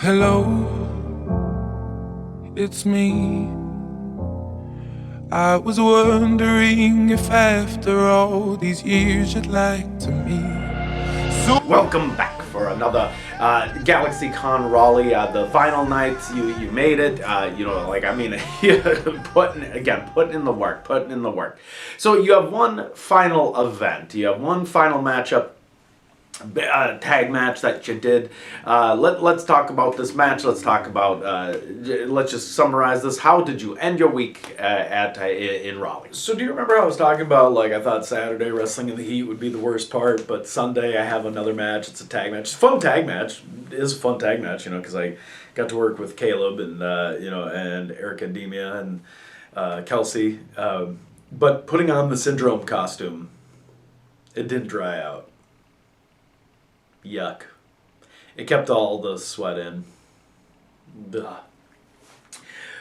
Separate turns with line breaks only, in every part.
Hello, it's me. I was wondering if after all these years you'd like to meet. So
welcome back for another GalaxyCon Raleigh. The final night, you made it. Putting in the work. So you have one final event. You have one final matchup. Tag match that you did. Let's talk about this match. Let's talk about. Let's just summarize this. How did you end your week in Raleigh?
So do you remember how I was talking about, like, I thought Saturday wrestling in the heat would be the worst part, but Sunday I have another match. It's a tag match. It's a fun tag match. It is a fun tag match, because I got to work with Caleb and and Erica Demia and Kelsey. But putting on the Syndrome costume, it didn't dry out. Yuck. It kept all the sweat in. Ugh.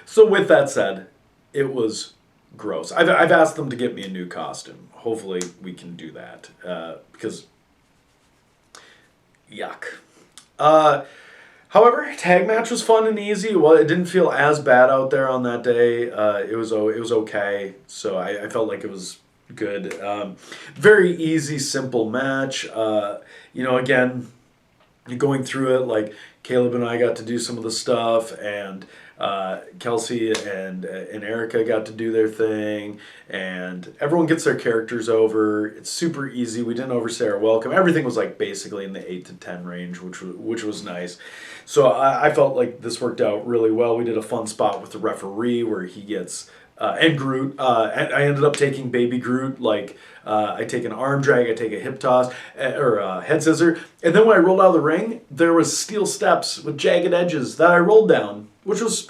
So with that said, it was gross. I've asked them to get me a new costume. Hopefully we can do that. Because, yuck. However, tag match was fun and easy. Well, it didn't feel as bad out there on that day. It was okay. So I felt like it was good. Very easy, simple match. Again, going through it, like Caleb and I got to do some of the stuff, and Kelsey and Erica got to do their thing, and everyone gets their characters over. It's super easy. We didn't overstay our welcome. Everything was like basically in the 8 to 10 range, which was nice. So I felt like this worked out really well. We did a fun spot with the referee where he gets and Groot. I ended up taking Baby Groot. Like I take an arm drag, I take a hip toss or a head scissor, and then when I rolled out of the ring, there was steel steps with jagged edges that I rolled down, which was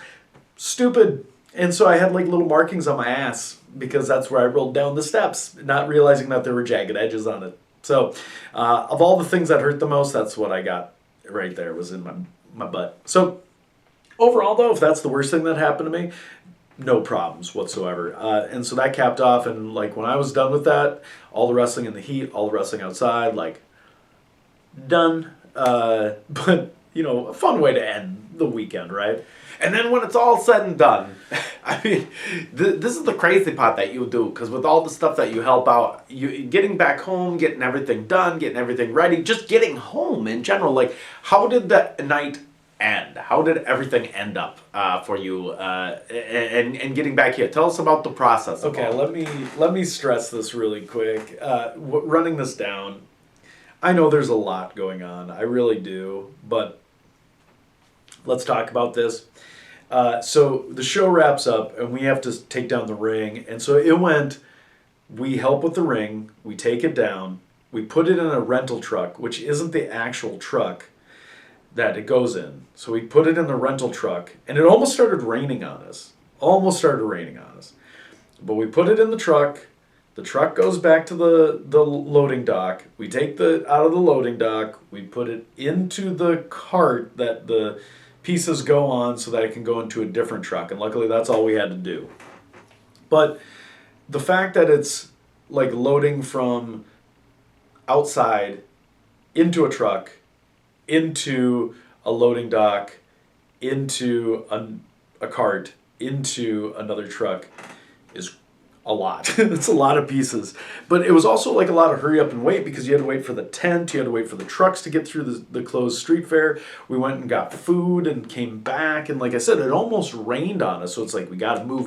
stupid. And so I had like little markings on my ass because that's where I rolled down the steps, not realizing that there were jagged edges on it. So of all the things that hurt the most, that's what I got right there, was in my butt. So overall, though, if that's the worst thing that happened to me, no problems whatsoever. And so that capped off, and like when I was done with that, all the wrestling in the heat, all the wrestling outside, like done. But a fun way to end the weekend, right?
And then when it's all said and done, I mean, this is the crazy part that you do, because with all the stuff that you help out, you getting back home, getting everything done, getting everything ready, just getting home in general. Like, how did that night end? How did everything end up for you and getting back here? Tell us about the process.
Okay, let me stress this really quick. Running this down, I know there's a lot going on. I really do, but let's talk about this. So the show wraps up, and we have to take down the ring. And so it went, we help with the ring, we take it down, we put it in a rental truck, which isn't the actual truck that it goes in. So we put it in the rental truck, and it almost started raining on us. But we put it in the truck goes back to the loading dock. We take out of the loading dock, we put it into the cart that the pieces go on so that it can go into a different truck. And luckily that's all we had to do. But the fact that it's like loading from outside into a truck, into a loading dock, into a cart, into another truck is a lot. It's a lot of pieces. But it was also like a lot of hurry up and wait, because you had to wait for the tent, you had to wait for the trucks to get through the closed street fair. We went and got food and came back, and like I said, it almost rained on us, so it's like we gotta move.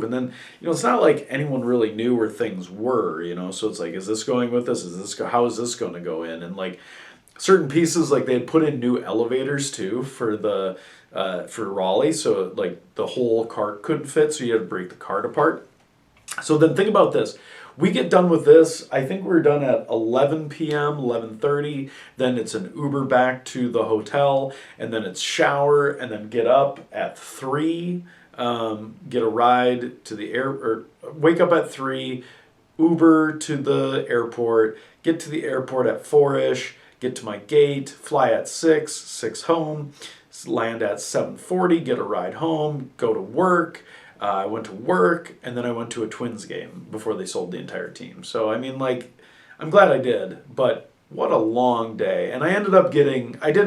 And then, it's not like anyone really knew where things were, so it's like, is this going with us? How is this going to go in? And like certain pieces, like they had put in new elevators too for Raleigh, so like the whole cart couldn't fit, so you had to break the cart apart. So then think about this. We get done with this, I think we're done at 11 p.m., 11:30, then it's an Uber back to the hotel, and then it's shower, and then get up at 3, get a ride to the or wake up at 3, Uber to the airport, get to the airport at 4-ish, get to my gate, fly at 6 home, land at 7:40, get a ride home, go to work. I went to work, and then I went to a Twins game before they sold the entire team. So, I mean, like, I'm glad I did, but What a long day. And I did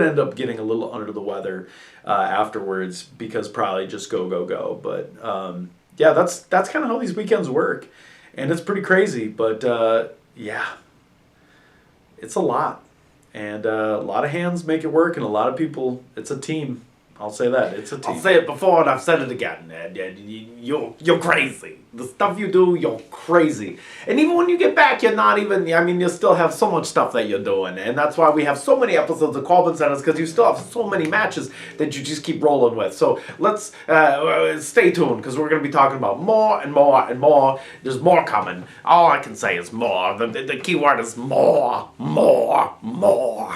end up getting a little under the weather afterwards because probably just go. But yeah, that's kind of how these weekends work. And it's pretty crazy. But yeah, it's a lot. And a lot of hands make it work, and a lot of people, it's a team. I'll say that. It's a team.
I'll say it before and I've said it again. You're crazy. The stuff you do, you're crazy. And even when you get back, you're not even, I mean, you still have so much stuff that you're doing. And that's why we have so many episodes of CorbinCenter, because you still have so many matches that you just keep rolling with. So let's stay tuned, because we're going to be talking about more and more and more. There's more coming. All I can say is more. The key word is more, more, more.